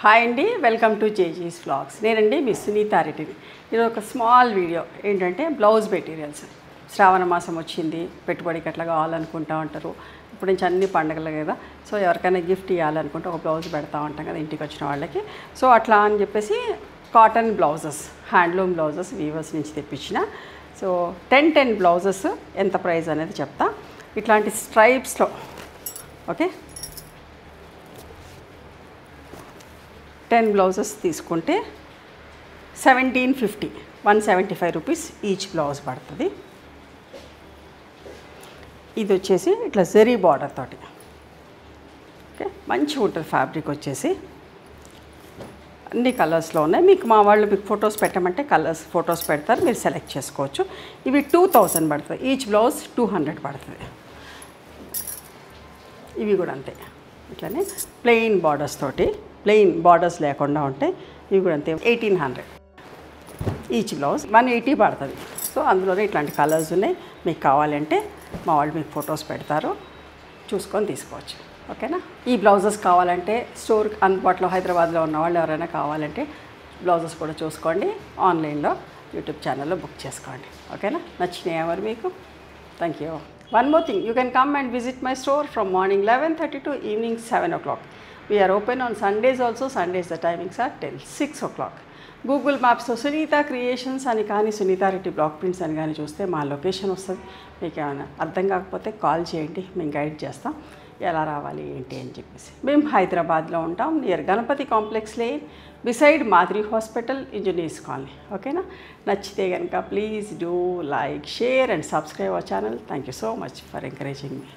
Hi అండి, welcome to జేజీస్ vlogs. నేనండి మీ సునీత రెడ్డిని. ఇది ఒక స్మాల్ వీడియో ఏంటంటే బ్లౌజ్ మెటీరియల్స్. శ్రావణ మాసం వచ్చింది, పెట్టుబడికి అట్లా కావాలనుకుంటూ ఉంటారు. ఇప్పుడు నుంచి అన్ని పండుగలు కదా, సో ఎవరికైనా గిఫ్ట్ ఇవ్వాలనుకుంటే ఒక బ్లౌజ్ పెడతా ఉంటాం కదా ఇంటికి వచ్చిన వాళ్ళకి. సో అట్లా అని చెప్పేసి cotton blouses, handloom blouses weavers నుంచి తెప్పించిన. సో 10 బ్లౌజెస్ ఎంత ప్రైస్ అనేది చెప్తా. ఇట్లాంటి స్ట్రైప్స్లో ఓకే 10 బ్లౌజెస్ తీసుకుంటే 1750, 175 రూపీస్ ఈచ్ బ్లౌజ్ పడుతుంది. ఇది వచ్చేసి ఇట్లా జెరీ బార్డర్ తోటి ఓకే, మంచిగా ఉంటుంది ఫ్యాబ్రిక్ వచ్చేసి. అన్ని కలర్స్లో ఉన్నాయి. మీకు మా వాళ్ళు మీకు ఫొటోస్ పెట్టమంటే కలర్స్ ఫొటోస్ పెడతారు, మీరు సెలెక్ట్ చేసుకోవచ్చు. ఇవి 2000 పడుతుంది, ఈచ్ బ్లౌజ్ 200 పడుతుంది. ఇవి కూడా అంతే, ఇట్లానే ప్లెయిన్ బార్డర్స్ తోటి, ప్లెయిన్ బార్డర్స్ లేకుండా ఉంటాయి. ఇవి కూడా అంతే 1800 ఈచ్ బ్లౌజ్, 180 పడుతుంది. సో అందులోనే ఇట్లాంటి కలర్స్ ఉన్నాయి. మీకు కావాలంటే మా వాళ్ళు మీకు ఫొటోస్ పెడతారు, చూసుకొని తీసుకోవచ్చు. ఓకేనా? ఈ బ్లౌజెస్ కావాలంటే స్టోర్ అందుబాటులో హైదరాబాద్లో ఉన్న వాళ్ళు ఎవరైనా కావాలంటే బ్లౌజెస్ కూడా చూసుకోండి. ఆన్లైన్లో యూట్యూబ్ ఛానల్లో బుక్ చేసుకోండి. ఓకేనా? నచ్చినాయా మరి మీకు? Thank you. One more thing, you can come and visit my store from morning 11:30 to evening 7 o'clock. We are open on Sundays also. Sundays the timings are till 6 o'clock. Google Mapsలో Sunitha creations అని కానీ Sunitha Reddy block prints అని కానీ చూస్తే మా location వస్తుంది. మీకు ఏమైనా అర్థం కాకపోతే కాల్ చేయండి, మేము గైడ్ చేస్తాం ఎలా రావాలి ఏంటి అని చెప్పేసి. మేము హైదరాబాద్లో ఉంటాం, near Ganapathi complex lane, beside మాదిరి హాస్పిటల్, ఇంజనీర్స్ కాలనీ. ఓకేనా? నచ్చితే కనుక please do like, share and subscribe our channel. Thank you so much for encouraging me.